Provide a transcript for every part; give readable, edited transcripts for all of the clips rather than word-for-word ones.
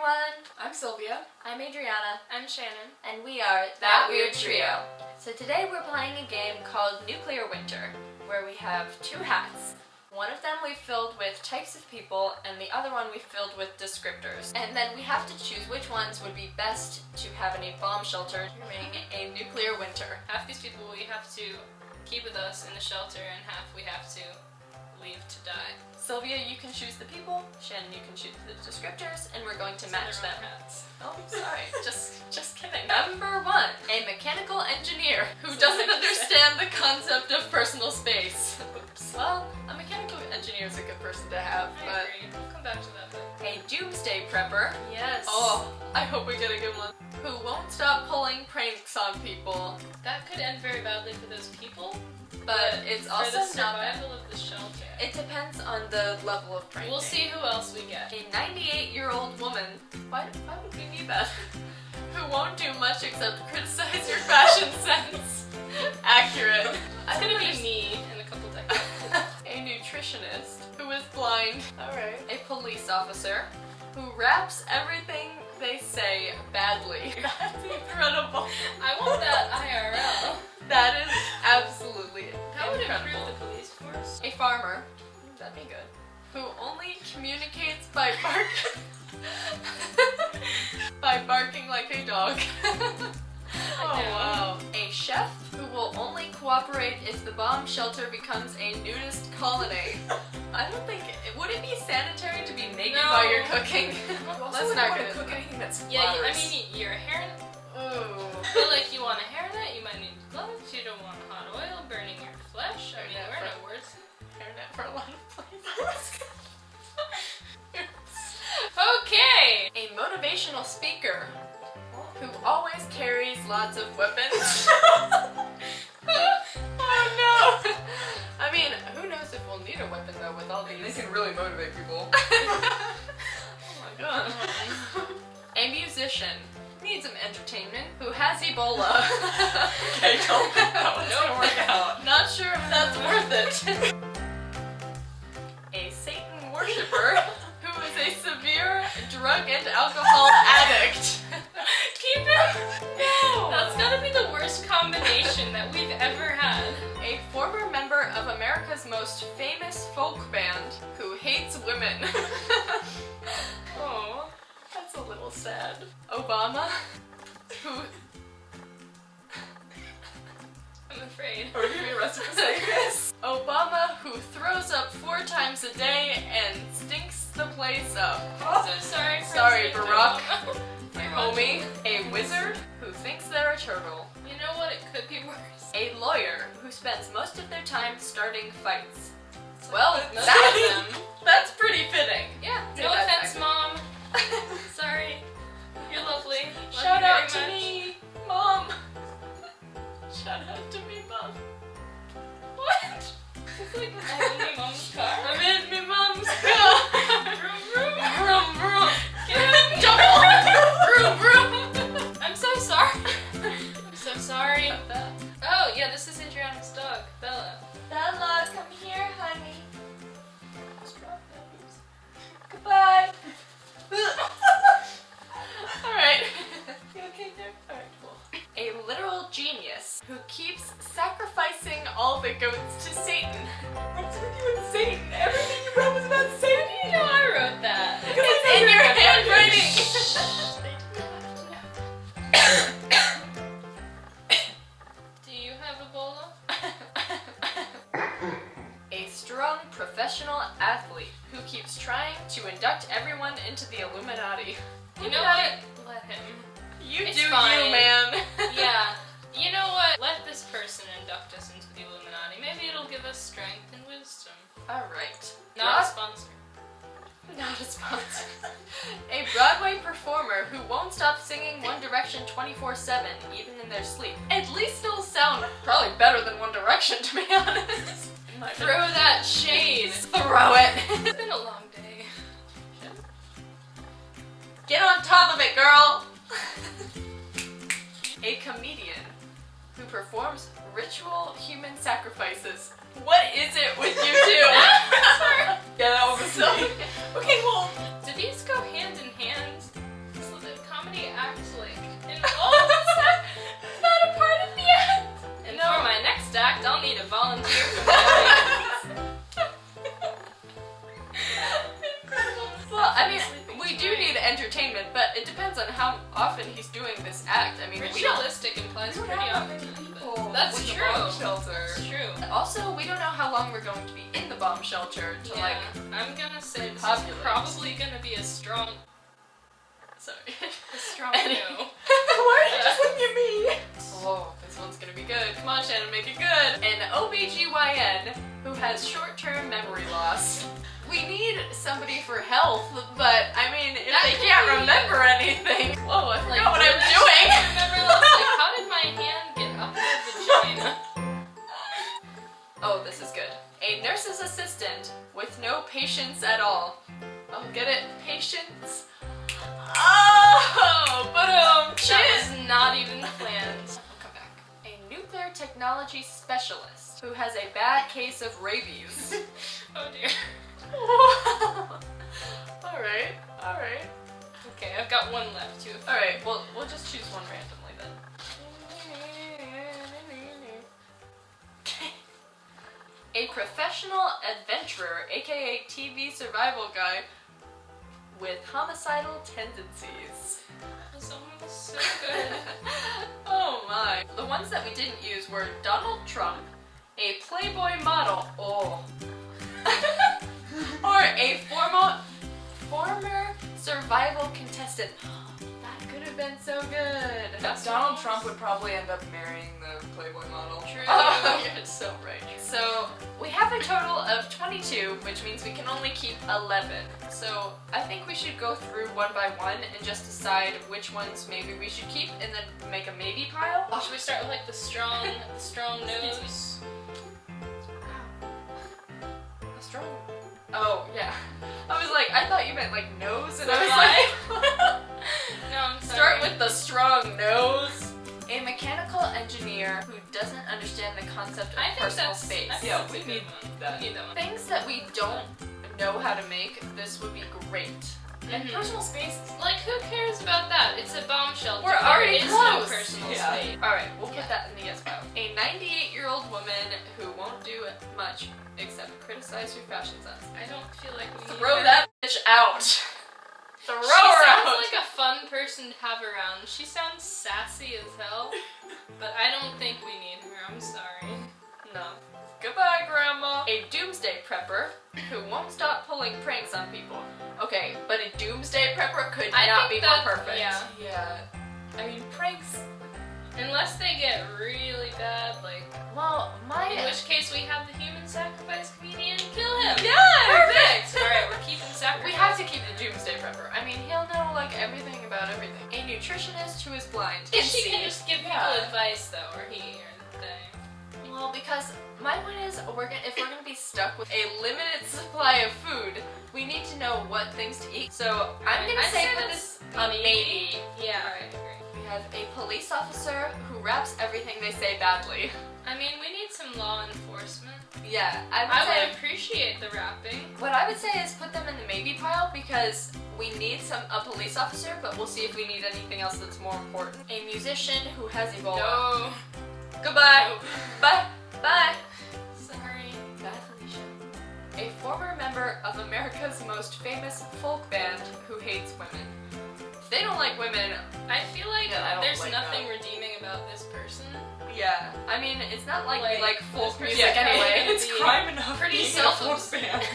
everyone! I'm Sylvia. I'm Adriana. I'm Shannon. And we are That Weird Trio. So today we're playing a game called Nuclear Winter, where we have two hats. One of them we filled with types of people, and the other one we filled with descriptors. And then we have to choose which ones would be best to have in a bomb shelter during a nuclear winter. Half these people we have to keep with us in the shelter, and half we have to leave to die. Sylvia, you can choose the people. Shannon, you can choose the descriptors, and we're going to match them. Hats. Oh, sorry. just kidding. Number 1, a mechanical engineer who doesn't understand the concept of personal space. Oops. Well, a mechanical engineer is a good person to have, I agree. We'll come back to that though. A doomsday prepper. Yes. Oh, I hope we get a good one. Who won't stop pulling pranks on people. That could end very badly for those people, but it's for also the not bad. survival of the shelter. It depends on the level of pranking. We'll see who else we get. A 98-year-old woman. Why would we need that? Who won't do much except criticize your fashion sense. Accurate. It's gonna be me in a couple decades. A nutritionist who is blind. Alright. A police officer who raps everything they say badly. That's incredible. I want that IRL. That is absolutely That would incredible. improve the police force. A farmer. That'd be good. Who only communicates by barking. By barking like a dog. Oh wow. A chef who will only cooperate if the bomb shelter becomes a nudist colony. I don't think would it be sanitary to be naked No. while you're cooking? Let's not gonna cook anything that's Yeah, flowers. I mean, your hair. Ooh. Feel like you want a hairnet, you might need gloves. You don't want hot oil burning your flesh. I mean, Yeah, we're for- no words. Hairnet for a lot of places. Okay. A motivational speaker who always carries lots of weapons. Oh no! I mean, who knows if we'll need a weapon though with all They these. can really motivate people. Oh my god. A musician needs some entertainment who has Ebola. Okay, don't think that one's gonna work out. Not sure if that's worth it. A Satan worshipper who is a severe drug and alcohol addict. Keep it. No! That's gotta be the worst combination that we've ever had. A former member of America's most famous folk band who hates women. Oh. That's a little sad. Obama, who... I'm afraid. Are we gonna be arrested for saying this? Obama, who throws up 4 times a day and stinks the place up. I'm so sorry. Sorry, President Barack. Obama. My homie. A wizard, who thinks they're a turtle. You know what? It could be worse. A lawyer, who spends most of their time starting fights. It's Well, like most that's- of them. That's pretty fitting. Yeah. Say No that offense, back. Mom. Sorry. You're lovely. Love Shout you out to very much. me, Mom. Shout out to me, Mom. What? It's like I'm in my mom's car. I'm in my mom's car. Vroom, vroom. Vroom, vroom. Get in. Double. Vroom, vroom. I'm so sorry. I'm so sorry. Oh, yeah, this is Adriana's dog, Bella. Bella, come here, honey. Goodbye. Alright. You okay there? Alright, cool. A literal genius who keeps sacrificing all the goats to Satan. What's with you and Satan? Everything you wrote was about Satan. You know I wrote that. It's in your handwriting. Do you have Ebola? A strong professional athlete who keeps trying to induct everyone into the Illuminati. You know what? Let him. You It's do fine. you, man. Yeah. You know what? Let this person induct us into the Illuminati. Maybe it'll give us strength and wisdom. Alright. Not a sponsor. Not a sponsor. A Broadway performer who won't stop singing One Direction 24/7, even in their sleep. At least it'll sound probably better than One Direction, to be honest. Throw that shade. Throw it. It's been a long day. Get on top of it, girl. A comedian who performs ritual human sacrifices. What is it with you two? Yeah, that one was So- me. Okay, well, Do these go hand in hand? we do need entertainment, but it depends on how often he's doing this act. I mean, we don't. Ritualistic implies We don't pretty have that often. many but people That's with the true. bomb shelter. That's true. Also, we don't know how long we're going to be in the bomb shelter to Yeah, I'm gonna say this populate. is probably gonna be a strong Sorry. no. Why are you just looking at me? Oh, this one's gonna be good. Come on, Shannon, make it good. An OBGYN who has short-term memory loss. We need somebody for health, but I mean, if That they could can't be- remember anything. Whoa, I forgot what I'm I doing. remember like, how did my hand get up the vagina? Oh, this is good. A nurse's assistant with no patience at all. Oh, get it? Patience? Oh, but That shit. was not even planned. I'll come back. A nuclear technology specialist who has a bad case of rabies. Oh dear. Alright, alright. Okay, I've got one left too. Alright, well, we'll just choose one randomly then. A professional adventurer, aka TV survival guy, with homicidal tendencies. This almost so good. Oh my. The ones that we didn't use were Donald Trump, a Playboy model, or a former survival contestant. That could have been so good. Donald Trump would probably end up marrying the Playboy model. True. Oh, you're so right. So we have a total of 22, which means we can only keep 11. So I think we should go through one by one and just decide which ones maybe we should keep, and then make a maybe pile. Should we start with like the strong nose? Strong. Oh yeah. I was like, I thought you meant like nose, and So I was did like, No, I'm sorry. start with the strong nose. A mechanical engineer who doesn't understand the concept of I think personal that's space. Yeah, that's a we good need one. that. We need that one. Things that we don't know how to make, this would be great. And Mhm. personal space. Like, who cares about that? It's a bomb shelter. We're already there is close. no personal Yeah. space. Alright, we'll Yeah. put that in the yes pile. A 98-year-old woman who won't do much except criticize your fashion sense. I don't feel like we Throw need her. that bitch out. Throw She her sounds out. like a fun person to have around. She sounds sassy as hell, but I don't think we need her. I'm sorry. No. Goodbye, Grandma. A doomsday prepper who won't stop pulling pranks on people. Okay, but a doomsday prepper could I not think be more that- perfect. yeah. Yeah. I mean, pranks. Unless they get really bad, like, Well, in which case we have the human sacrifice comedian kill him. Yeah, Perfect. All right, we're keeping sacrifice. We have to keep the doomsday prepper. I mean, he'll know like everything about everything. A nutritionist who is blind. If she see. can just give Yeah. people advice though, or he or they. Well, because my point is, if we're gonna be stuck with a limited supply of food, we need to know what things to eat. So I'm gonna I'd say say for that's this a maybe. Yeah. All right. Great. We have a police officer who raps everything they say badly. I mean, we need some law enforcement. Yeah, I I say. would appreciate the rapping. What I would say is put them in the maybe pile because we need a police officer, but we'll see if we need anything else that's more important. A musician who has Ebola. No. Goodbye. No. Bye. Bye. Sorry. Bye, Felicia. A former member of America's most famous folk band who hates women. If they don't like women, I feel like Yeah, I don't there's like nothing that. redeeming about this person. yeah. I mean, it's not like we like folk this music person- anyway. It's crime enough. Pretty being in a folk selfless. band.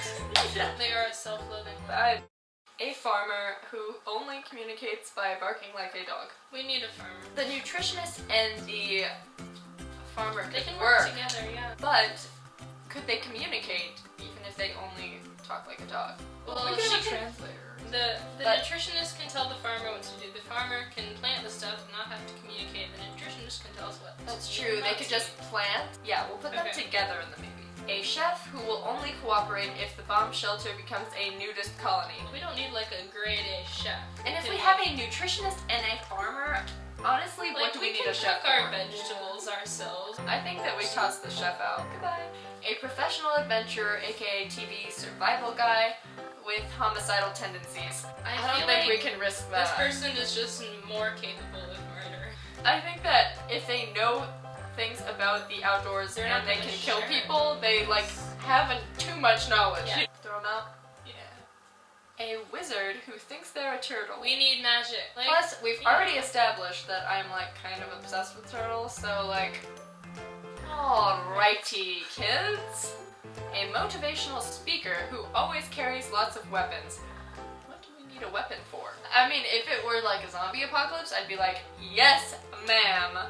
Yeah. They are self-living. Bye. A farmer who only communicates by barking like a dog. We need a farmer. The nutritionist and the farmer They could can work work, together, yeah. but could they communicate even if they only talk like a dog? Well, we can have a she can, translator. the But- nutritionist can tell the farmer what to do. The farmer can plant the stuff and not have to communicate. The nutritionist can tell us what. That's to do true. and They not could to just plant. Yeah, we'll put them Okay. together in the maybe. A chef who will only cooperate if the bomb shelter becomes a nudist colony. do. We don't need like a grade A chef. And if can, we have a nutritionist and a farmer, honestly, like, what do we need can a chef cook our for? vegetables ourselves. I think that we toss the chef out. Goodbye. A professional adventurer, aka TV survival guy, with homicidal tendencies. I don't feel think like we can risk that. This person is just more capable of murder. I think that if they know things about the outdoors They're and not they gonna can kill share. people, they like have too much knowledge. Yeah. Throw them out. Yeah. a wizard who thinks they're a turtle. We need magic. Like, Plus, we've yeah. already established that I'm like kind of obsessed with turtles, so like, alrighty, kids. A motivational speaker who always carries lots of weapons. What do we need a weapon for? I mean, if it were like a zombie apocalypse, I'd be like, yes, ma'am.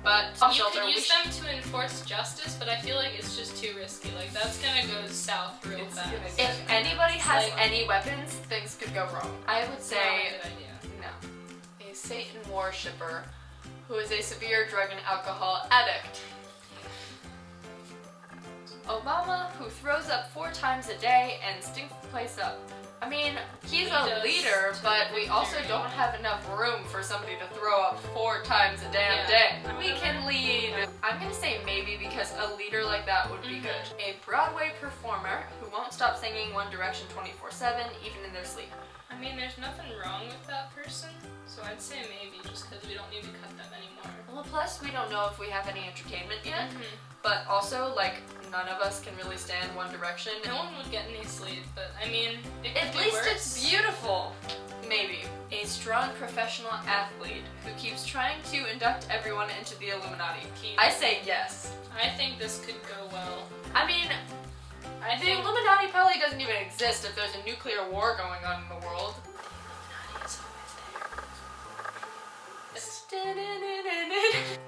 But You could use them to enforce justice, but I feel like it's just too risky. Like, that's gonna go south real fast. If anybody has like- any weapons, things could go wrong. I would say Not a good idea. no. A Satan worshipper who is a severe drug and alcohol addict. Obama who throws up 4 times a day and stinks the place up. I mean, he's He a does leader, to but the we also victory. don't have enough room for somebody to throw up 4 times a damn Yeah. day. We can lead. I'm gonna say maybe because a leader like that would be good. A Broadway performer who won't stop singing One Direction 24/7, even in their sleep. I mean, there's nothing wrong with that person, so I'd say maybe, just because we don't need to cut them anymore. Well, plus we don't know if we have any entertainment yet, Mhm. but also like none of us can really stand One Direction. No one would get any sleep, but I mean, it could At be least worse. it's beautiful. Maybe. A strong professional athlete who keeps trying to induct everyone into the Illuminati. I say yes. I think this could go well. I mean, I the think Illuminati probably doesn't even exist if there's a nuclear war going on in the world.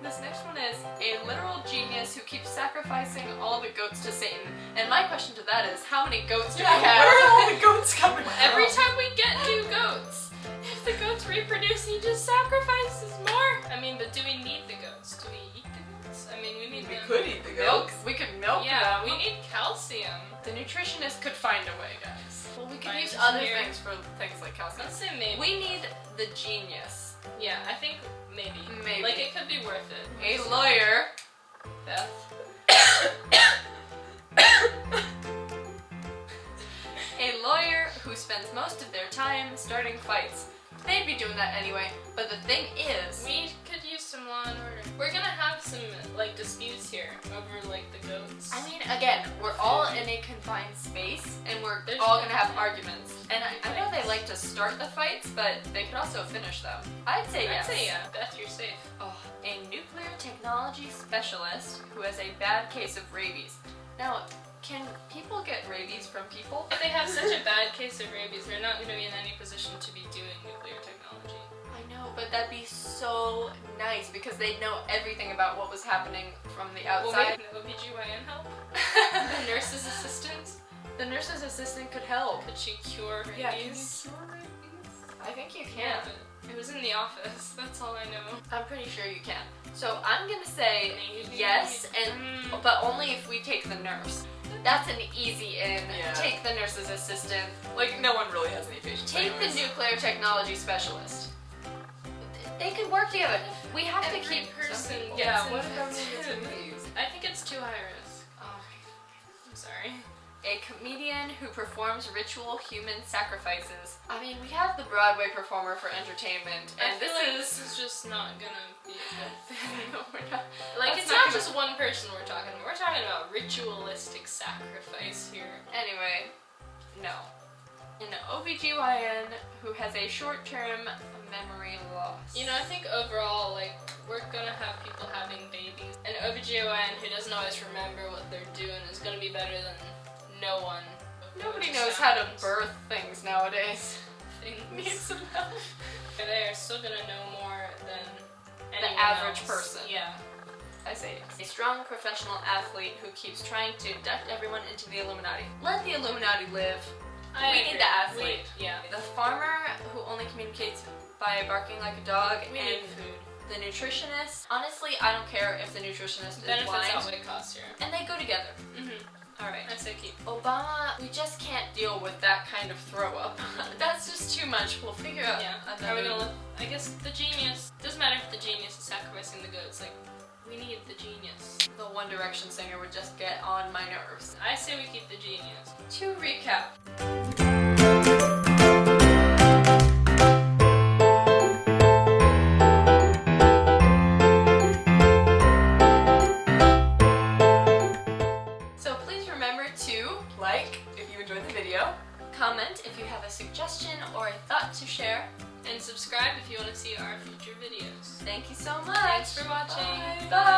This next one is a literal genius who keeps sacrificing all the goats to Satan. And my question to that is, how many goats do we have? Where are all the goats coming from? every time we get new goats, if the goats reproduce, he just sacrifices more. I mean, but do we need the goats? Do we eat the goats? I mean, we need We them. could eat the Milk. goats. We could milk Yeah, them. we need calcium. The nutritionist could find a way, guys. Well, we could Find use us other here. things for things like calcium. Let's say maybe. We need the genius. Yeah, I think maybe. Maybe. Like, it could be worth it. A lawyer. Beth. A lawyer who spends most of their time starting fights. They'd be doing that anyway, but the thing is, We could use some law and order. We're gonna have some, like, disputes here over, like, the goats. I mean, again, we're all in a confined space, and we're There's all no- gonna have arguments. And I know they like to start the fights, but they could also finish them. I'd say I'd yes. say yeah. Beth, you're safe. Oh, a nuclear technology specialist who has a bad case of rabies. Now, can people get rabies from people? If they have such a bad case of rabies, they're not gonna be in any position to be doing nuclear technology. I know, but that'd be so nice because they'd know everything about what was happening from the Well, outside. maybe the OBGYN help? The nurse's assistant? The nurse's assistant could help. Could she cure rabies? Yeah, can you cure rabies? I think you Yeah, can. but it was in the office. That's all I know. I'm pretty sure you can. So I'm gonna say Maybe. yes, and but only if we take the nurse. That's an easy in. Yeah. Take the nurse's assistant. Like, no one really has any patience. Take anyways. the nuclear technology specialist. They could work together. We have to Every keep person some- gets Yeah, what if everyone infected. gets rabies? I think it's too high risk. Oh. I'm sorry. A comedian who performs ritual human sacrifices. I mean, we have the Broadway performer for entertainment, and I feel this like is. this is just not gonna be a good thing. No, we're not. Like, That's it's not not gonna- just one person we're talking about. We're talking about ritualistic sacrifice here. Anyway, no. An OBGYN who has a short-term memory loss. You know, I think overall, like, we're gonna have people having babies. An OBGYN who doesn't always remember what they're doing is gonna be better than no one. Nobody Which knows how to sounds birth things nowadays. things. Need some help. They are still gonna know more than anyone average else. person. Yeah. I say yes. A strong professional athlete who keeps trying to induct everyone into the Illuminati. Let the Illuminati live. I We agree. need the athlete. Yeah. The farmer who only communicates by barking like a dog, We and need food. the nutritionist. Honestly, I don't care if the nutritionist is Benefits blind. outweigh costs here. And they go together. Mm-hmm. Alright. I say keep. Obama, we just can't deal with that kind of throw up. That's just too much. We'll figure out Yeah. another. Are we gonna look? I guess the genius. Doesn't matter if the genius is sacrificing the goats. Like, we need the genius. The One Direction singer would just get on my nerves. I say we keep the genius. To recap. So please remember to Like, if you enjoyed the video. comment if you have a suggestion or a thought to share. And subscribe if you want to see our future videos. Thank you so much. Thanks for watching. Bye. Bye.